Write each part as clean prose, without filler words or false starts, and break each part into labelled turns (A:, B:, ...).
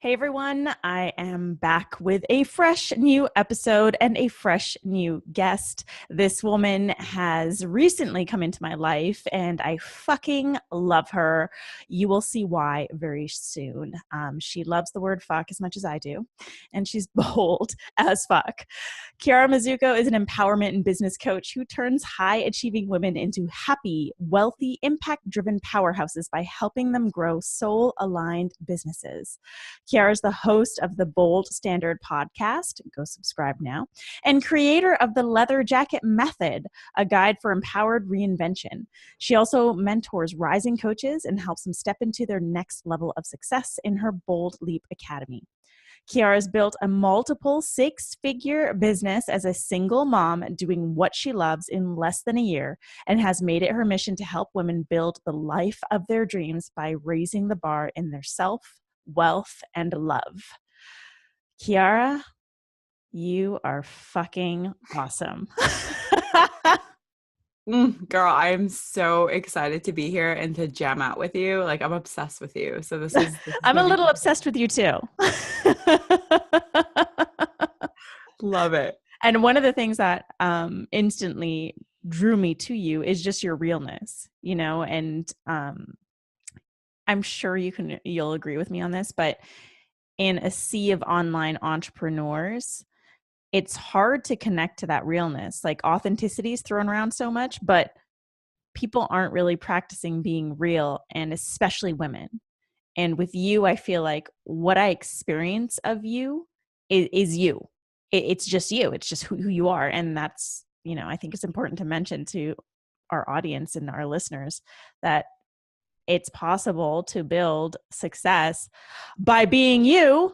A: Hey everyone, I am back with a fresh new episode and a fresh new guest. This woman has recently come into my life and I fucking love her. You will see why very soon. She loves the word fuck as much as I do, and she's bold as fuck. Chiara Mazzucco is an empowerment and business coach who turns high-achieving women into happy, wealthy, impact-driven powerhouses by helping them grow soul-aligned businesses. Chiara is the host of the Bold Standard podcast, go subscribe now, and creator of the Leather Jacket Method, a guide for empowered reinvention. She also mentors rising coaches and helps them step into their next level of success in her Bold Leap Academy. Chiara's built a multiple six-figure business as a single mom doing what she loves in less than a year and has made it her mission to help women build the life of their dreams by raising the bar in their self, wealth, and love. Chiara, you are fucking awesome.
B: Girl, I'm so excited to be here and to jam out with you. Like, I'm obsessed with you. So this is
A: I'm a little obsessed with you too.
B: Love it.
A: And one of the things that instantly drew me to you is just your realness, and I'm sure you'll agree with me on this, but in a sea of online entrepreneurs, it's hard to connect to that realness. Like, authenticity is thrown around so much, but people aren't really practicing being real, and especially women. And with you, I feel like what I experience of you is you. It's just you. It's just who you are. And that's, I think it's important to mention to our audience and our listeners that it's possible to build success by being you.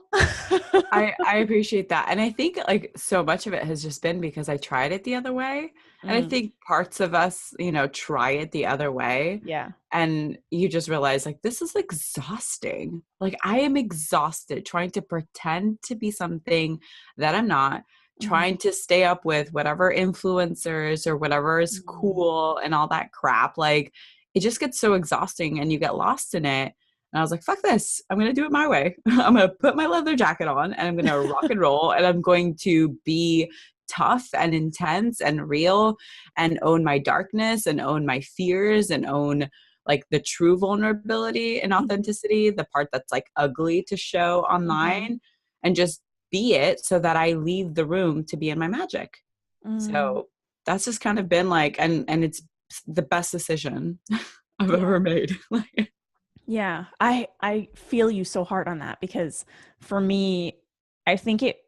B: I appreciate that. And I think like so much of it has just been because I tried it the other way. And I think parts of us, try it the other way.
A: Yeah.
B: And you just realize like, this is exhausting. Like, I am exhausted trying to pretend to be something that I'm not, trying to stay up with whatever influencers or whatever is cool and all that crap. Like, it just gets so exhausting and you get lost in it. And I was like, fuck this. I'm going to do it my way. I'm going to put my leather jacket on and I'm going to rock and roll and I'm going to be tough and intense and real and own my darkness and own my fears and own like the true vulnerability and authenticity, the part that's like ugly to show online, and just be it so that I leave the room to be in my magic. So that's just kind of been like, and it's the best decision I've ever made.
A: Yeah, I feel you so hard on that because for me, I think it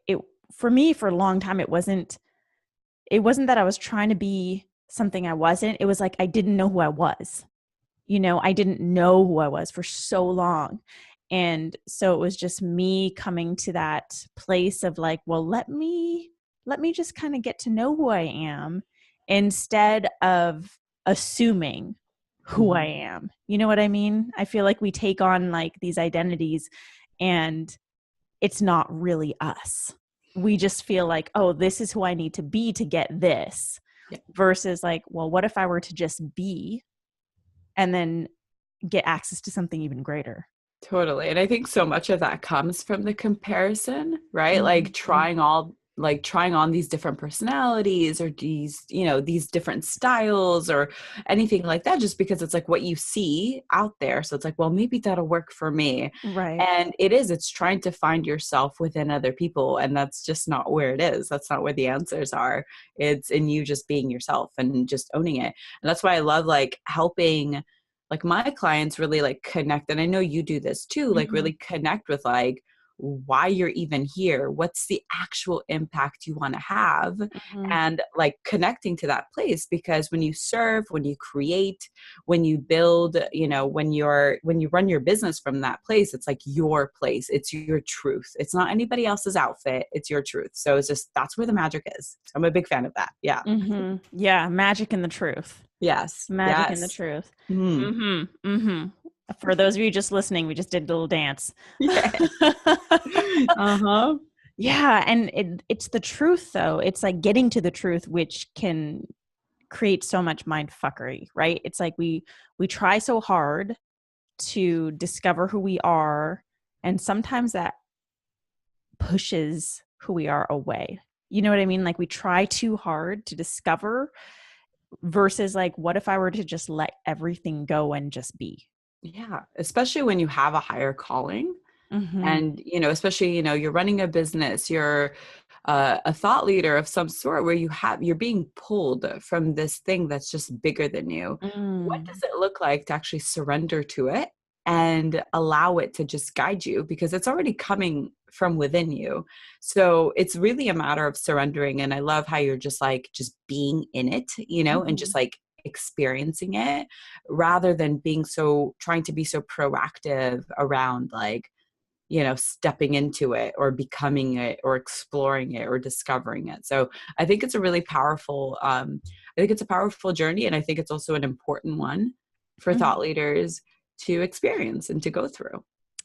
A: for me for a long time it wasn't that I was trying to be something I wasn't. It was like I didn't know who I was. I didn't know who I was for so long. And so it was just me coming to that place of like, well, let me just kind of get to know who I am instead of assuming who I am. You know what I mean? I feel like we take on like these identities and it's not really us. We just feel like, oh, this is who I need to be to get this, versus like, well, what if I were to just be and then get access to something even greater?
B: Totally. And I think so much of that comes from the comparison, right? Like trying on these different personalities or these different styles or anything like that, just because it's like what you see out there. So it's like, well, maybe that'll work for me.
A: Right.
B: And it's trying to find yourself within other people. And that's just not where it is. That's not where the answers are. It's in you just being yourself and just owning it. And that's why I love like helping like my clients really like connect. And I know you do this too, like really connect with like why you're even here. What's the actual impact you want to have? And like connecting to that place, because when you serve, when you create, when you build, when you run your business from that place, it's like your place. It's your truth. It's not anybody else's outfit. It's your truth. So it's just, that's where the magic is. I'm a big fan of that. Yeah.
A: Yeah. Magic in the truth.
B: Yes.
A: Magic in the truth. For those of you just listening, we just did a little dance.
B: Yeah.
A: Yeah. And it's the truth though. It's like getting to the truth, which can create so much mind fuckery, right? It's like we try so hard to discover who we are. And sometimes that pushes who we are away. You know what I mean? Like we try too hard to discover versus like, what if I were to just let everything go and just be?
B: Yeah, especially when you have a higher calling.
A: Mm-hmm.
B: And, especially, you're running a business, you're a thought leader of some sort where you're being pulled from this thing that's just bigger than you. What
A: Mm.
B: does it look like to actually surrender to it and allow it to just guide you? Because it's already coming from within you. So it's really a matter of surrendering. And I love how you're just being in it, and
A: Mm-hmm.
B: just like experiencing it rather than trying to be so proactive around like, stepping into it or becoming it or exploring it or discovering it. So I think it's a really powerful, I think it's a powerful journey. And I think it's also an important one for thought
A: Mm-hmm.
B: leaders to experience and to go through.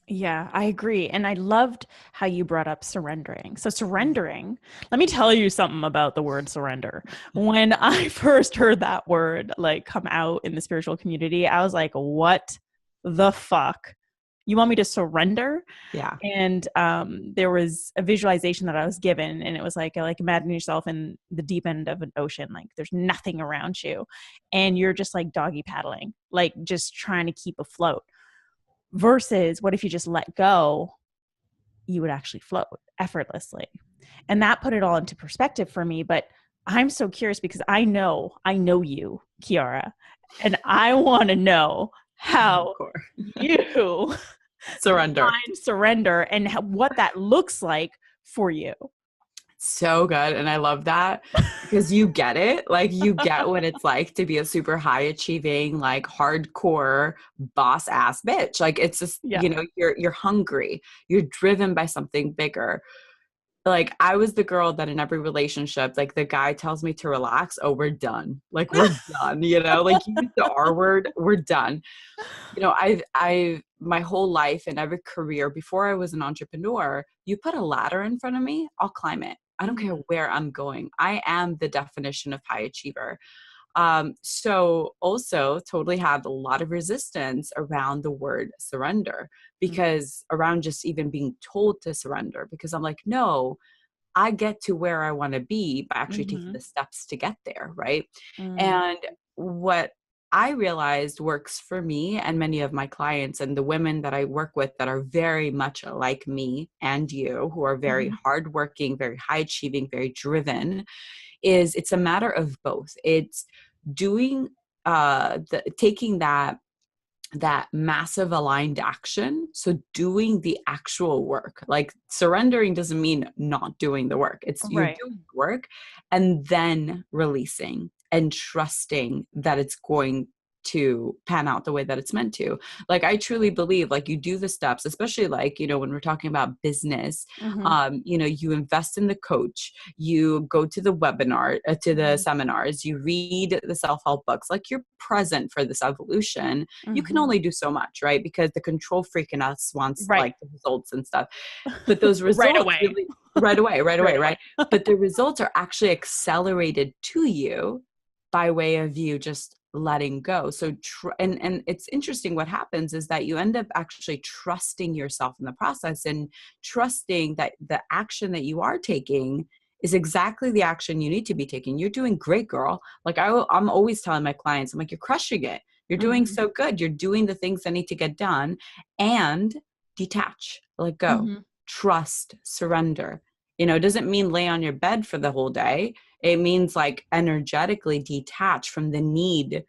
A: Yeah, I agree. And I loved how you brought up surrendering. So, surrendering, let me tell you something about the word surrender. When I first heard that word like come out in the spiritual community, I was like, what the fuck? You want me to surrender?
B: Yeah.
A: And there was a visualization that I was given, and it was like imagine yourself in the deep end of an ocean, like there's nothing around you, and you're just like doggy paddling, like just trying to keep afloat versus what if you just let go, you would actually float effortlessly. And that put it all into perspective for me. But I'm so curious because I know you, Chiara, and I want to know how
B: Core.
A: you
B: Surrender.
A: define surrender and what that looks like for you.
B: So good. And I love that because you get it. Like you get what it's like to be a super high achieving, like hardcore boss ass bitch. Like it's just,
A: Yeah.
B: you're hungry. You're driven by something bigger. Like I was the girl that in every relationship, like the guy tells me to relax. Oh, we're done. Like we're done, like you use the R word, we're done. I've my whole life and every career before I was an entrepreneur, you put a ladder in front of me, I'll climb it. I don't care
A: Mhm.
B: where I'm going. I am the definition of high achiever. So also totally had a lot of resistance around the word surrender because around just even being told to surrender, because I'm like, no, I get to where I want to be by actually taking the
A: Mhm.
B: steps to get there. Right.
A: Mm.
B: And what I realized works for me and many of my clients and the women that I work with that are very much like me and you, who are very
A: Mhm.
B: hardworking, very high achieving, very driven, is it's a matter of both. It's doing taking that massive aligned action. So doing the actual work, like surrendering doesn't mean not doing the work. It's you're
A: Right.
B: doing work and then releasing and trusting that it's going to pan out the way that it's meant to. Like I truly believe like you do the steps, especially like, when we're talking about business,
A: Mhm.
B: you invest in the coach, you go to the webinar, to the
A: Mhm.
B: seminars, you read the self-help books, like you're present for this evolution. You can
A: Mhm.
B: only do so much, right? Because the control freak in us wants
A: Right.
B: like the results and stuff. But those
A: Right
B: results
A: away.
B: really right away, right
A: Right
B: away,
A: away.
B: right? But the results are actually accelerated to you by way of you just letting go. So and it's interesting what happens is that you end up actually trusting yourself in the process and trusting that the action that you are taking is exactly the action you need to be taking. You're doing great, girl. Like I'm always telling my clients, I'm like, you're crushing it. You're doing
A: Mhm.
B: so good. You're doing the things that need to get done, and detach, let go,
A: Mhm.
B: trust, surrender. It doesn't mean lay on your bed for the whole day. It means like energetically detach from the need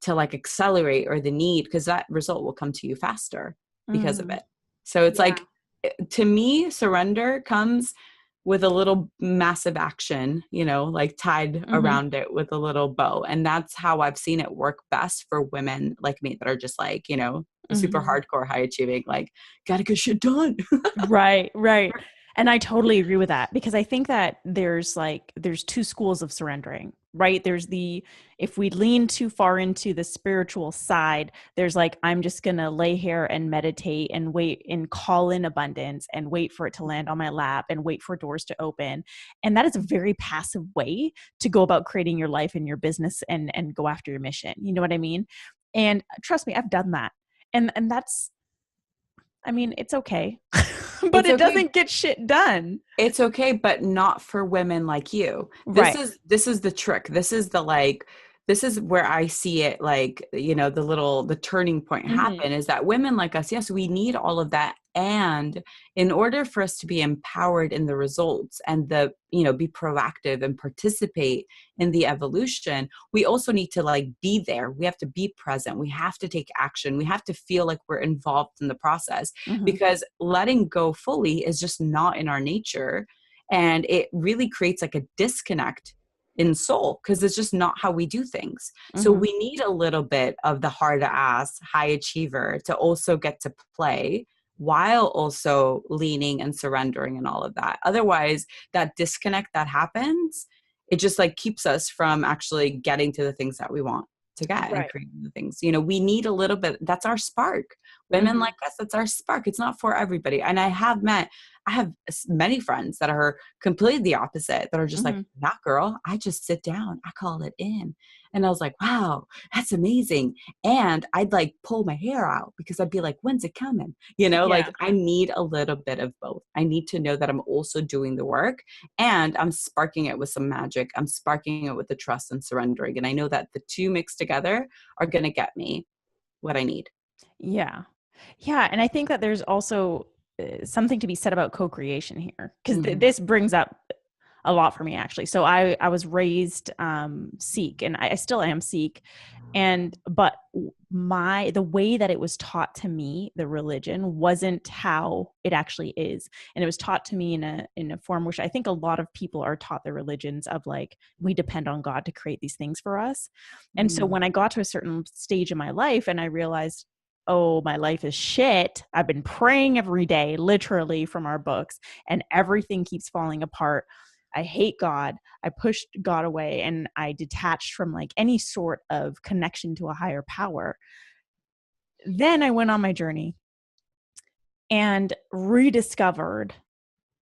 B: to like accelerate or the need, because that result will come to you faster because of
A: Mm.
B: it. So it's
A: Yeah.
B: like, to me, surrender comes with a little massive action, like tied
A: Mhm.
B: around it with a little bow. And that's how I've seen it work best for women like me that are just like, super
A: Mhm.
B: hardcore, high achieving, like, gotta get shit done.
A: Right, right. And I totally agree with that because I think that there's two schools of surrendering, right? There's the if we lean too far into the spiritual side, there's like I'm just going to lay here and meditate and wait and call in abundance and wait for it to land on my lap and wait for doors to open. And that is a very passive way to go about creating your life and your business and go after your mission. You know what I mean? And trust me, I've done that. And that's I mean, it's okay. but
B: It's
A: it
B: okay.
A: doesn't get shit done.
B: It's okay, but not for women like you.
A: Right.
B: This is the trick. This is the like this is where I see it, like, you know, the turning point
A: Mm-hmm.
B: happen is that women like us, yes, we need all of that. And in order for us to be empowered in the results and the, you know, be proactive and participate in the evolution, we also need to like be there. We have to be present. We have to take action. We have to feel like we're involved in the process,
A: Mm-hmm.
B: because letting go fully is just not in our nature. And it really creates like a disconnect in soul, because it's just not how we do things. So
A: Mm-hmm.
B: we need a little bit of the hard ass high achiever to also get to play, while also leaning and surrendering and all of that. Otherwise, that disconnect that happens, it just like keeps us from actually getting to the things that we want to get and
A: Right.
B: creating the things. You know, we need a little bit, that's our spark. Women
A: Mm-hmm.
B: like us, that's our spark. It's not for everybody. And I have many friends that are completely the opposite, that are just like,
A: Mm-hmm.
B: not girl, I just sit down, I call it in. And I was like, wow, that's amazing. And I'd like pull my hair out because I'd be like, when's it coming? You know,
A: Yeah.
B: like I need a little bit of both. I need to know that I'm also doing the work, and I'm sparking it with some magic. I'm sparking it with the trust and surrendering. And I know that the two mixed together are going to get me what I need.
A: Yeah. Yeah. And I think that there's also something to be said about co-creation here, because
B: Mm-hmm.
A: this brings up a lot for me, actually. So I was raised Sikh, and I still am Sikh. And but the way that it was taught to me, the religion, wasn't how it actually is. And it was taught to me in a form which I think a lot of people are taught, the religions of like, we depend on God to create these things for us. And so when I got to a certain stage in my life and I realized, oh, my life is shit, I've been praying every day, literally, from our books, and everything keeps falling apart. I hate God. I pushed God away, and I detached from like any sort of connection to a higher power. Then I went on my journey and rediscovered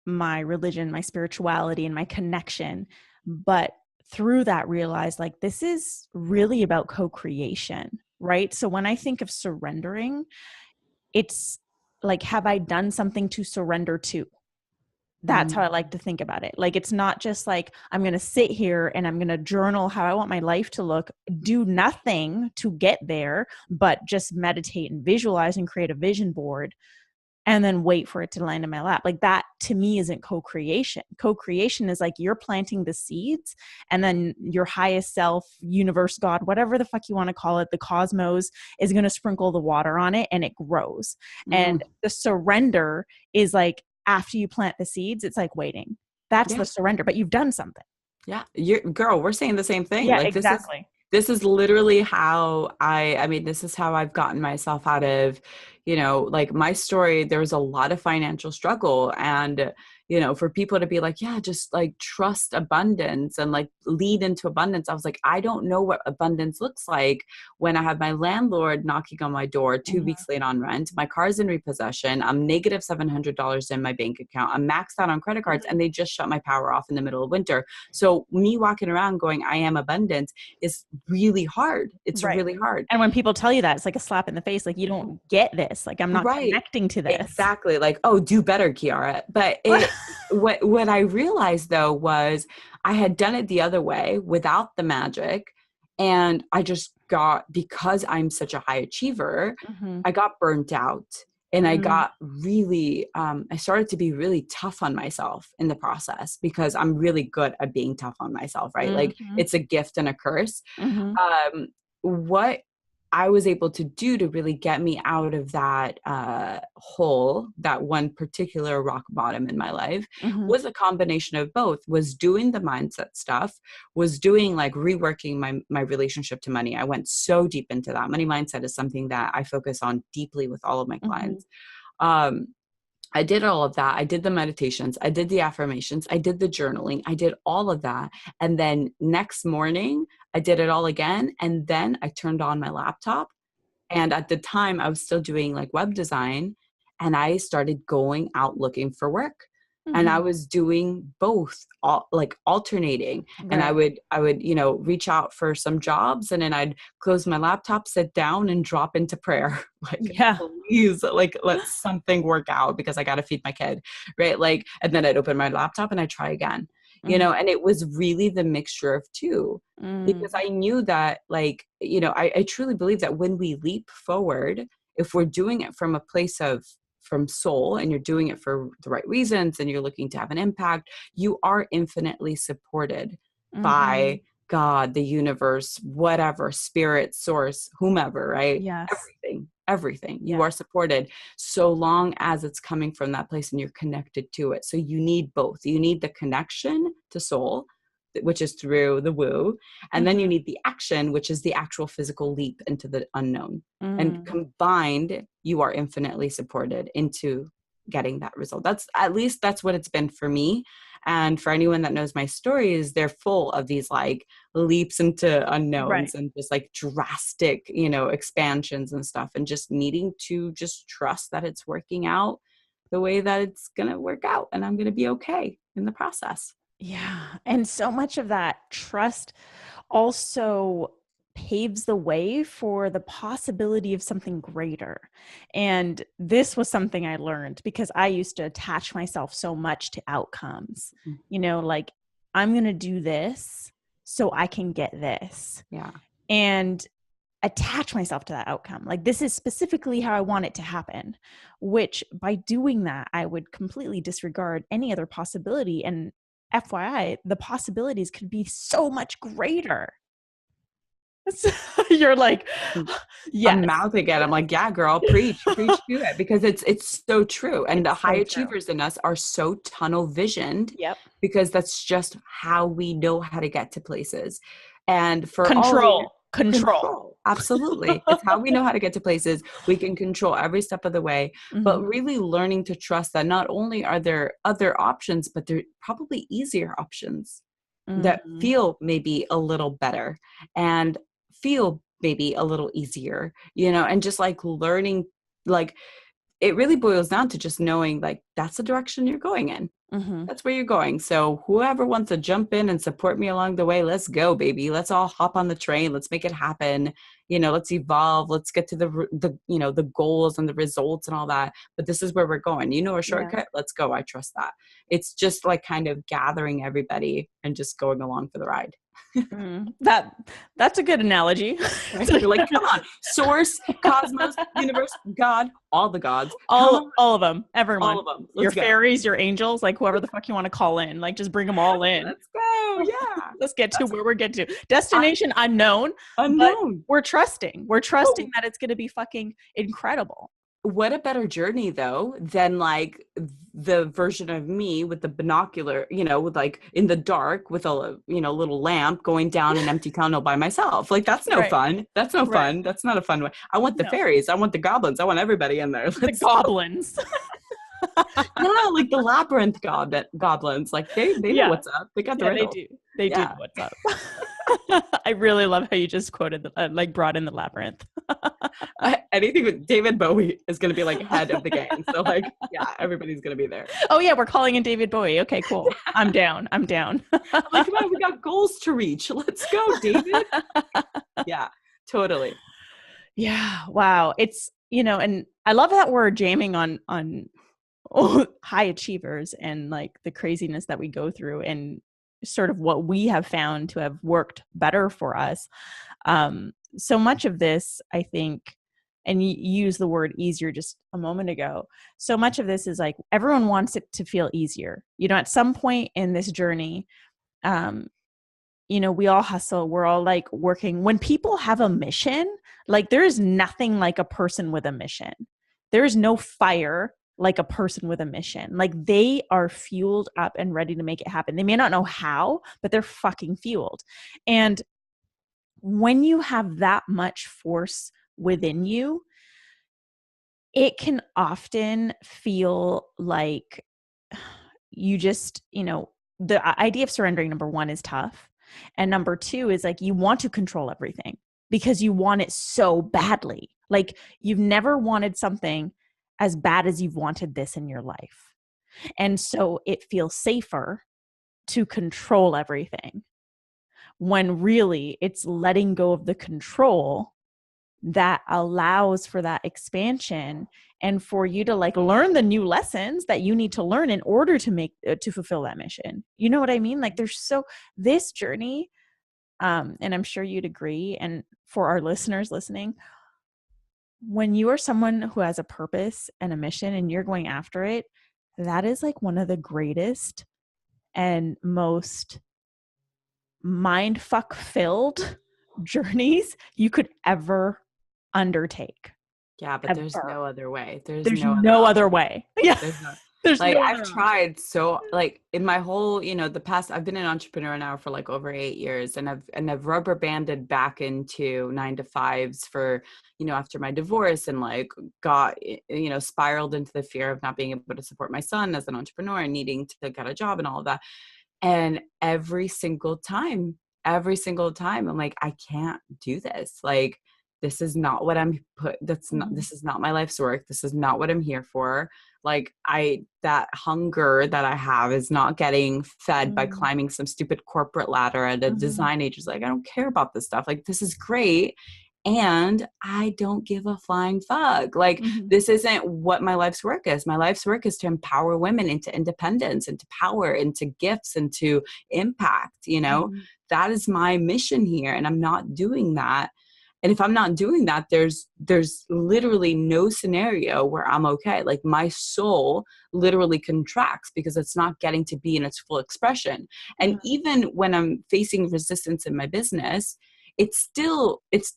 A: my religion, my spirituality, and my connection. But through that, realized like this is really about co-creation, right? So when I think of surrendering, it's like, have I done something to surrender to? That's how I like to think about it. Like, it's not just like, I'm going to sit here and I'm going to journal how I want my life to look, do nothing to get there, but just meditate and visualize and create a vision board and then wait for it to land in my lap. Like, that to me isn't co-creation. Co-creation is like you're planting the seeds, and then your highest self, universe, God, whatever the fuck you want to call it, the cosmos, is going to sprinkle the water on it and it grows.
B: Mm-hmm.
A: And the surrender is like, after you plant the seeds, it's like waiting. That's
B: Yeah.
A: the surrender, but you've done something.
B: Yeah. Girl, we're saying the same thing.
A: Yeah,
B: Like
A: exactly.
B: this is literally how I mean, this is how I've gotten myself out of, you know, like my story. There was a lot of financial struggle, and, you know, for people to be like, yeah, just like trust abundance and like lead into abundance. I was like, I don't know what abundance looks like when I have my landlord knocking on my door 2 weeks late on rent. My car's in repossession. I'm negative $700 in my bank account. I'm maxed out on credit cards, and they just shut my power off in the middle of winter. So me walking around going, I am abundant, is really hard. It's
A: Right.
B: really hard.
A: And when people tell you that, it's like a slap in the face. Like, you don't get this. Like, I'm not
B: Right.
A: connecting to this.
B: Exactly. Like, oh, do better, Chiara. But what I realized though was I had done it the other way without the magic. And I just got, because I'm such a high achiever,
A: Mm-hmm.
B: I got burnt out. And I
A: Mm-hmm.
B: got really, I started to be really tough on myself in the process, because I'm really good at being tough on myself, right? Like
A: Mm-hmm.
B: it's a gift and a curse.
A: Mm-hmm.
B: What I was able to do to really get me out of that hole, that one particular rock bottom in my life,
A: Mm-hmm.
B: was a combination of both. Was doing the mindset stuff, was doing like reworking my relationship to money. I went so deep into that. Money mindset is something that I focus on deeply with all of my
A: Mm-hmm.
B: clients. Um, I did all of that. I did the meditations. I did the affirmations. I did the journaling. I did all of that. And then next morning, I did it all again. And then I turned on my laptop. And at the time, I was still doing like web design. And I started going out looking for work. And I was doing both, like alternating.
A: Right.
B: And I would, reach out for some jobs, and then I'd close my laptop, sit down, and drop into prayer. Like,
A: Yeah.
B: please, like, let something work out because I got to feed my kid. Right. Like, and then I'd open my laptop and I'd try again, and it was really the mixture of two, because I knew that, like, I truly believe that when we leap forward, if we're doing it from a place from soul, and you're doing it for the right reasons, and you're looking to have an impact, you are infinitely supported by God, the universe, whatever, spirit, source, whomever, right?
A: Yes.
B: Everything. You are supported, so long as it's coming from that place and you're connected to it. So you need both. You need the connection to soul, which is through the woo. And then you need the action, which is the actual physical leap into the unknown. And combined, you are infinitely supported into getting that result. That's what it's been for me. And for anyone that knows my stories, they're full of these like leaps into unknowns and just like drastic, expansions and stuff, and just needing to just trust that it's working out the way that it's going to work out, and I'm going to be okay in the process.
A: Yeah. And so much of that trust also paves the way for the possibility of something greater. And this was something I learned because I used to attach myself so much to outcomes, like, I'm going to do this so I can get this.
B: Yeah.
A: And attach myself to that outcome. Like, this is specifically how I want it to happen, which by doing that, I would completely disregard any other possibility. And FYI, the possibilities could be so much greater. You're like,
B: yeah. I'm mouthing it. I'm like, yeah, girl, preach to it, because it's so true. And the high achievers in us are so tunnel visioned.
A: Yep.
B: Because that's just how we know how to get to places. And for
A: control.
B: Absolutely. It's how we know how to get to places. We can control every step of the way, but really learning to trust that not only are there other options, but there are probably easier options that feel maybe a little better and feel maybe a little easier, and just like learning, like, it really boils down to just knowing, like, that's the direction you're going in. That's where you're going. So whoever wants to jump in and support me along the way, let's go, baby. Let's all hop on the train. Let's make it happen. Let's evolve. Let's get to the goals and the results and all that. But this is where we're going. A shortcut? Yeah. Let's go. I trust that. It's just like kind of gathering everybody and just going along for the ride.
A: That's a good analogy.
B: Like, come on, source, cosmos, universe, God, all the gods,
A: all of them, everyone,
B: all of them.
A: Your fairies, your angels, like whoever the fuck you want to call in, like just bring them all in.
B: Let's go. Yeah.
A: Let's get to where we're getting to. Destination unknown. But we're trusting that it's going to be fucking incredible.
B: What a better journey though than like the version of me with the binocular, with like in the dark with a little lamp going down an empty tunnel by myself. Like, that's no fun. That's no fun. That's not a fun way. I want the fairies. I want the goblins. I want everybody in there.
A: The goblins.
B: Yeah, like the labyrinth goblins. Like they know what's up. They got the riddle.
A: They do know what's up. I really love how you just quoted, brought in the labyrinth.
B: Anything with David Bowie is going to be like head of the game. So like, yeah, everybody's going to be there.
A: Oh yeah, we're calling in David Bowie. Okay, cool. I'm down.
B: I'm like, come on, we got goals to reach. Let's go, David. Yeah, totally.
A: Yeah. Wow. It's, and I love that we're jamming on high achievers and like the craziness that we go through and sort of what we have found to have worked better for us. So much of this, I think, and you use the word easier just a moment ago. So much of this is like, everyone wants it to feel easier. At some point in this journey, we all hustle. We're all like working. When people have a mission, like there is nothing like a person with a mission. There is no fire like a person with a mission. Like they are fueled up and ready to make it happen. They may not know how, but they're fucking fueled. And when you have that much force within you, it can often feel like you just, the idea of surrendering, number one, is tough. And number two is like, you want to control everything because you want it so badly. Like you've never wanted something as bad as you've wanted this in your life. And so it feels safer to control everything, when really it's letting go of the control that allows for that expansion and for you to like learn the new lessons that you need to learn in order to make to fulfill that mission. You know what I mean? Like there's so this journey, and I'm sure you'd agree, and for our listeners listening, when you are someone who has a purpose and a mission and you're going after it, that is like one of the greatest and most mind fuck filled journeys you could ever undertake.
B: Yeah, but there's
A: Ever.
B: no other way.
A: There's no other way. Yeah.
B: There's no
A: There's
B: like
A: no
B: I've
A: other option.
B: tried so like in my whole, the past I've been an entrepreneur now for like over 8 years, and I've rubber banded back into 9 to 5s for, after my divorce, and like got, spiraled into the fear of not being able to support my son as an entrepreneur and needing to get a job and all of that. And every single time, I'm like, I can't do this. Like, this is not what this is not my life's work. This is not what I'm here for. Like, that hunger that I have is not getting fed by climbing some stupid corporate ladder at a design agency. Like, I don't care about this stuff. Like, this is great. And I don't give a flying fuck. Like, this isn't what my life's work is. My life's work is to empower women into independence, into power, into gifts, into impact. That is my mission here. And I'm not doing that. And if I'm not doing that, there's literally no scenario where I'm okay. Like, my soul literally contracts because it's not getting to be in its full expression. And even when I'm facing resistance in my business, it's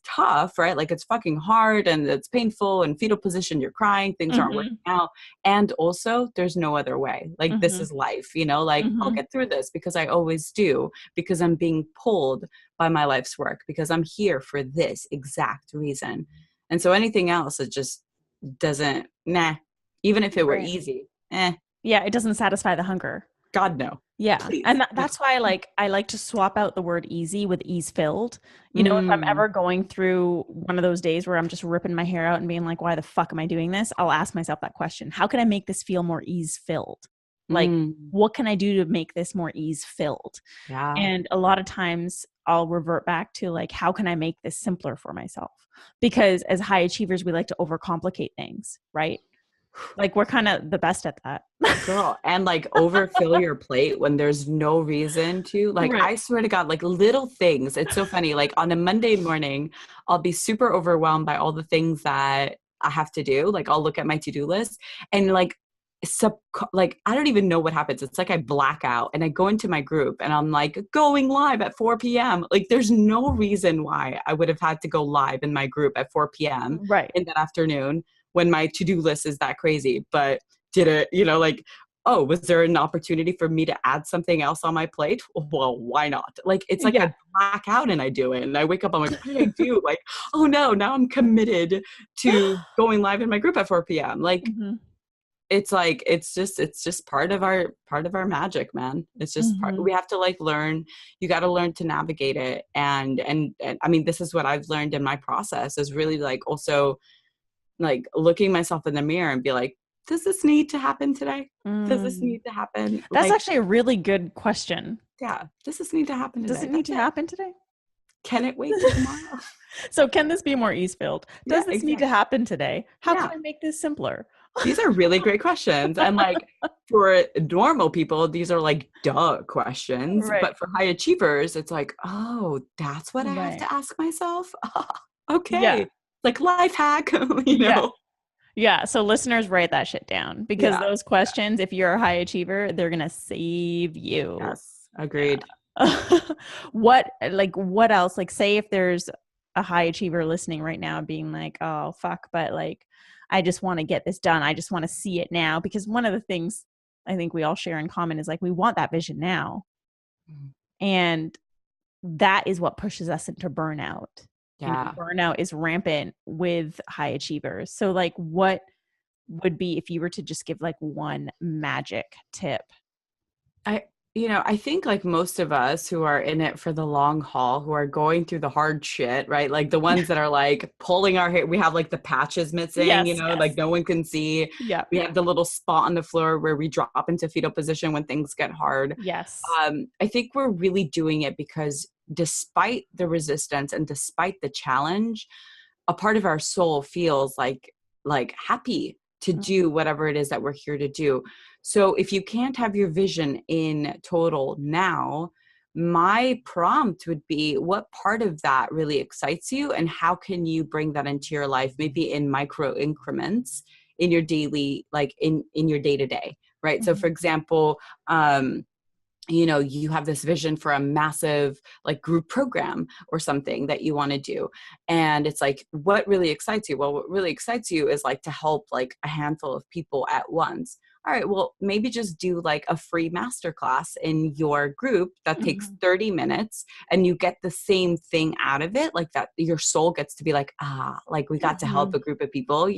B: tough, right? Like, it's fucking hard and it's painful, and fetal position, you're crying, things aren't working out. And also there's no other way. Like, this is life, like I'll get through this because I always do, because I'm being pulled by my life's work, because I'm here for this exact reason. And so anything else, it just doesn't, even if it were easy,
A: Yeah, it doesn't satisfy the hunger.
B: God, no.
A: Yeah.
B: Please.
A: And that's why I like to swap out the word easy with ease filled. If I'm ever going through one of those days where I'm just ripping my hair out and being like, why the fuck am I doing this? I'll ask myself that question. How can I make this feel more ease filled? Like, what can I do to make this more ease filled?
B: Yeah.
A: And a lot of times I'll revert back to like, how can I make this simpler for myself? Because as high achievers, we like to overcomplicate things, right? Like, we're kind of the best at that.
B: Girl, and like overfill your plate when there's no reason to. Like, I swear to God, like little things. It's so funny. Like, on a Monday morning, I'll be super overwhelmed by all the things that I have to do. Like, I'll look at my to-do list and like I don't even know what happens. It's like I black out and I go into my group and I'm like, going live at 4 p.m. Like, there's no reason why I would have had to go live in my group at 4 p.m. in that afternoon when my to-do list is that crazy. But did it, like, oh, was there an opportunity for me to add something else on my plate? Well, why not? Like, it's like I black out and I do it. And I wake up, I'm like, what did I do? Like, oh no, now I'm committed to going live in my group at 4 p.m. Like, it's like, it's just part of our magic, man. It's just we have to like learn, you got to learn to navigate it. And I mean, this is what I've learned in my process, is really like also like looking myself in the mirror and be like, does this need to happen today? Does this need to happen?
A: That's actually a really good question.
B: Yeah. Does this need to happen today?
A: Does it need to happen today?
B: Can it wait till tomorrow?
A: So can this be more ease filled? Does this need to happen today? How can I make this simpler?
B: These are really great questions. And like, for normal people, these are like duh questions. But for high achievers, it's like, oh, that's what I have to ask myself? Okay. Yeah. Like, life hack, know?
A: Yeah. So listeners, write that shit down, because those questions, if you're a high achiever, they're going to save you.
B: Yes. Agreed.
A: What else? Like, say if there's a high achiever listening right now being like, oh, fuck, but like, I just want to get this done. I just want to see it now. Because one of the things I think we all share in common is like, we want that vision now. And that is what pushes us into burnout. Yeah. Burnout is rampant with high achievers. So like, what would be, if you were to just give like one magic tip?
B: I think like most of us who are in it for the long haul, who are going through the hard shit, right? Like the ones that are like pulling our hair, we have like the patches missing,
A: Yes,
B: like
A: yes.
B: no one can see.
A: Yeah.
B: We have the little spot on the floor where we drop into fetal position when things get hard.
A: Yes.
B: I think we're really doing it because despite the resistance and despite the challenge, a part of our soul feels like happy to do whatever it is that we're here to do. So if you can't have your vision in total now, my prompt would be, what part of that really excites you and how can you bring that into your life, maybe in micro increments in your daily, like in your day to day, right? So for example, you have this vision for a massive like group program or something that you want to do. And it's like, what really excites you? Well, what really excites you is like to help like a handful of people at once. All right, well, maybe just do like a free masterclass in your group that takes 30 minutes and you get the same thing out of it. Like that, your soul gets to be like, like we got to help a group of people,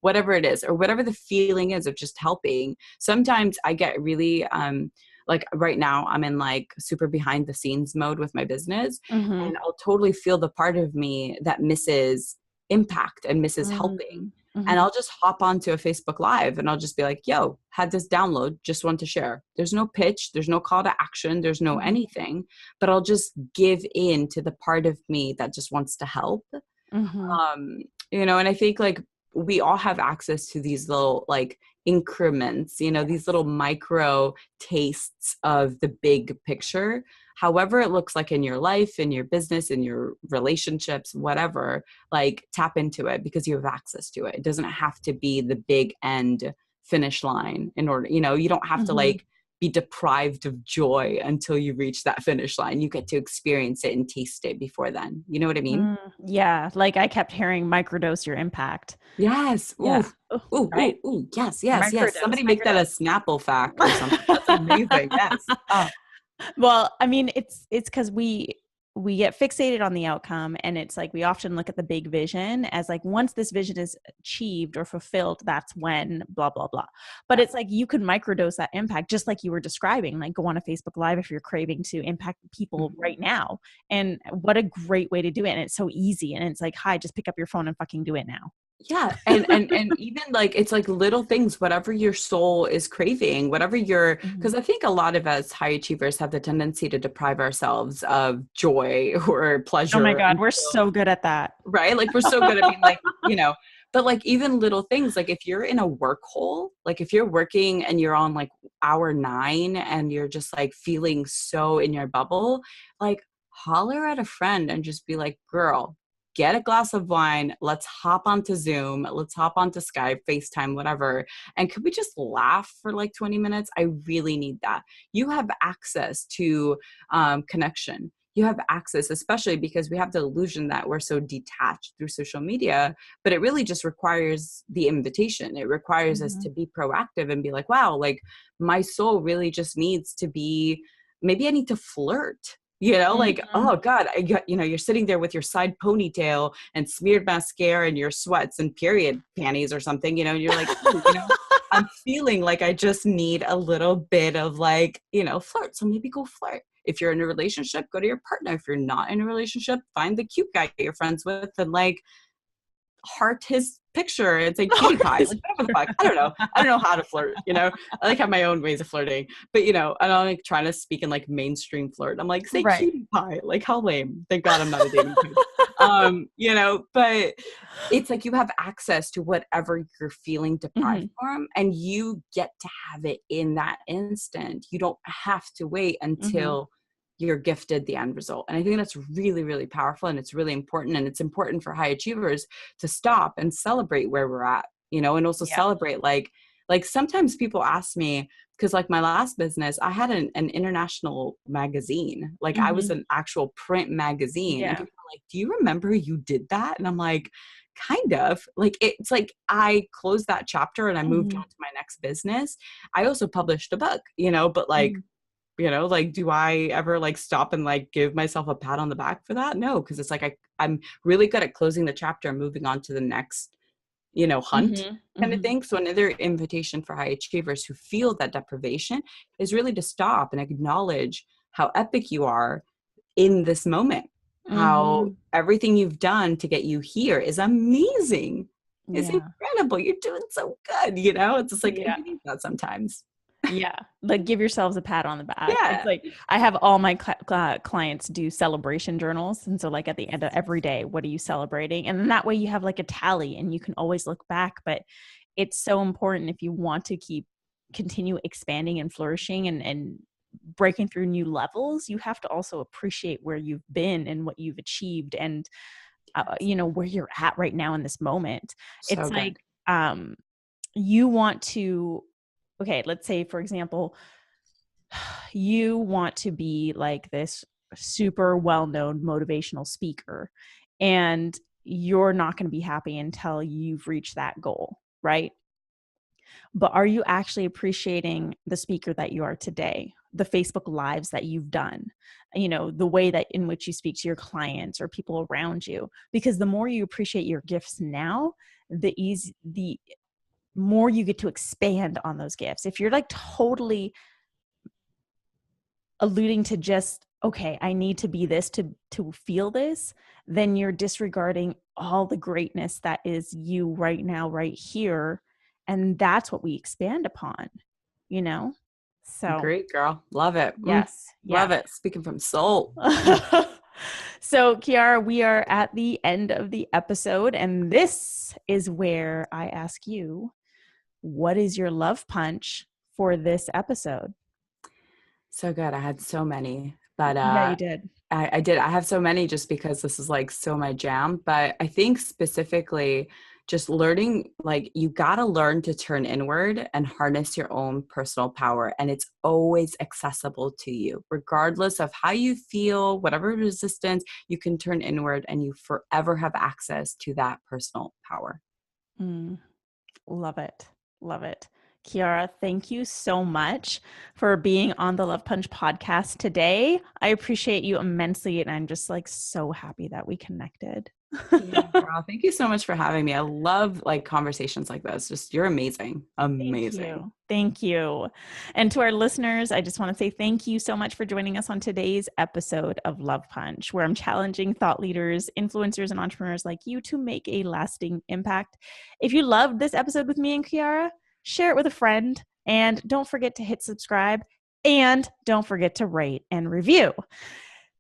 B: whatever it is, or whatever the feeling is of just helping. Sometimes I get really, like right now I'm in like super behind the scenes mode with my business, and I'll totally feel the part of me that misses impact and misses helping. And I'll just hop onto a Facebook Live and I'll just be like, yo, had this download, just want to share. There's no pitch, there's no call to action, there's no anything, but I'll just give in to the part of me that just wants to help. And I think like we all have access to these little like increments, these little micro tastes of the big picture, however it looks like in your life, in your business, in your relationships, whatever. Like tap into it because you have access to it. It doesn't have to be the big end finish line in order, you don't have to like be deprived of joy until you reach that finish line. You get to experience it and taste it before then. You know what I mean?
A: Yeah. Like I kept hearing microdose your impact.
B: Yes. Ooh.
A: Yeah.
B: Ooh,
A: Right.
B: ooh, ooh. Yes, yes, yes.
A: Microdose,
B: Somebody make that a Snapple fact or something. That's amazing. Yes.
A: Well, I mean, it's because we get fixated on the outcome, and it's like we often look at the big vision as like once this vision is achieved or fulfilled, that's when blah blah blah. But it's like you could microdose that impact, just like you were describing. Like go on a Facebook Live if you're craving to impact people right now, and what a great way to do it. And it's so easy, and it's like, hi, just pick up your phone and fucking do it now.
B: Yeah. And even like, it's like little things, whatever your soul is craving, whatever because I think a lot of us high achievers have the tendency to deprive ourselves of joy or
A: Oh my
B: pleasure.
A: God, we're so good at that.
B: Right? Like we're so good at being like, but like even little things, like if you're in a work hole, like if you're working and you're on like hour 9 and you're just like feeling so in your bubble, like holler at a friend and just be like, girl, get a glass of wine. Let's hop onto Zoom. Let's hop onto Skype, FaceTime, whatever. And could we just laugh for like 20 minutes? I really need that. You have access to connection. You have access, especially because we have the illusion that we're so detached through social media, but it really just requires the invitation. It requires us to be proactive and be like, wow, like my soul really just needs to be, maybe I need to flirt. Like, oh God, you're sitting there with your side ponytail and smeared mascara and your sweats and period panties or something, and you're like, I'm feeling like I just need a little bit of like, flirt. So maybe go flirt. If you're in a relationship, go to your partner. If you're not in a relationship, find the cute guy you're friends with and like heart his picture and say cutie pie, like whatever the fuck. I don't know how to flirt, I like have my own ways of flirting, but I don't like trying to speak in like mainstream flirt. I'm like, say cutie pie, like how lame. Thank God I'm not a dating coach. But it's like you have access to whatever you're feeling deprived from, and you get to have it in that instant. You don't have to wait until you're gifted the end result. And I think that's really, really powerful, and it's really important. And it's important for high achievers to stop and celebrate where we're at, and also celebrate like sometimes people ask me, because like my last business, I had an international magazine. Like I was an actual print magazine. And people are like, do you remember you did that? And I'm like, kind of. Like it's like I closed that chapter and I moved on to my next business. I also published a book, but like, like, do I ever like stop and like give myself a pat on the back for that? No, because it's like I'm really good at closing the chapter and moving on to the next hunt
A: Mm-hmm.
B: kind of
A: Mm-hmm.
B: thing. So another invitation for high achievers who feel that deprivation is really to stop and acknowledge how epic you are in this moment, how
A: Mm-hmm.
B: everything you've done to get you here is amazing. It's
A: Yeah.
B: incredible. You're doing so good. It's just like,
A: Yeah.
B: you need that sometimes.
A: Yeah. Like give yourselves a pat on the back. It's
B: Yeah.
A: like I have all my clients do celebration journals. And so, like, at the end of every day, what are you celebrating? And then that way you have like a tally and you can always look back. But it's so important if you want to continue expanding and flourishing and breaking through new levels, you have to also appreciate where you've been and what you've achieved and, where you're at right now in this moment.
B: So
A: It's
B: good.
A: like, you want to, okay, let's say, for example, you want to be like this super well-known motivational speaker, and you're not going to be happy until you've reached that goal, right? But are you actually appreciating the speaker that you are today, the Facebook lives that you've done, the way that in which you speak to your clients or people around you? Because the more you appreciate your gifts now, the more you get to expand on those gifts. If you're like totally alluding to just, okay, I need to be this to feel this, then you're disregarding all the greatness that is you right now, right here. And that's what we expand upon, you know? So
B: Great, girl. Love it.
A: yes,
B: Love
A: yes.
B: it. Speaking from soul.
A: So, Chiara, we are at the end of the episode, and this is where I ask you, what is your love punch for this episode?
B: So good. I had so many, but
A: Yeah, you did.
B: I did. I have so many just because this is like so my jam. But I think specifically just learning, like you got to learn to turn inward and harness your own personal power. And it's always accessible to you, regardless of how you feel, whatever resistance, you can turn inward and you forever have access to that personal power.
A: Mm. Love it. Love it. Chiara, thank you so much for being on the Love Punch podcast today. I appreciate you immensely, and I'm just like so happy that we connected.
B: Yeah, girl. Thank you so much for having me. I love like conversations like this. Just you're amazing.
A: Thank
B: Amazing.
A: you. Thank you. And to our listeners, I just want to say thank you so much for joining us on today's episode of Love Punch, where I'm challenging thought leaders, influencers, and entrepreneurs like you to make a lasting impact. If you loved this episode with me and Chiara, share it with a friend, and don't forget to hit subscribe, and don't forget to rate and review.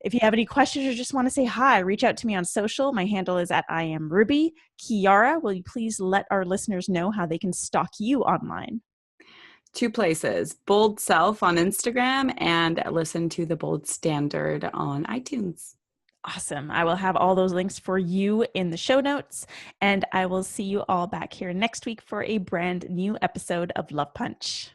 A: If you have any questions or just want to say hi, reach out to me on social. My handle is at I am Ruby. Chiara, will you please let our listeners know how they can stalk you online?
B: 2 places, Bold Self on Instagram and listen to the Bold Standard on iTunes.
A: Awesome. I will have all those links for you in the show notes, and I will see you all back here next week for a brand new episode of Love Punch.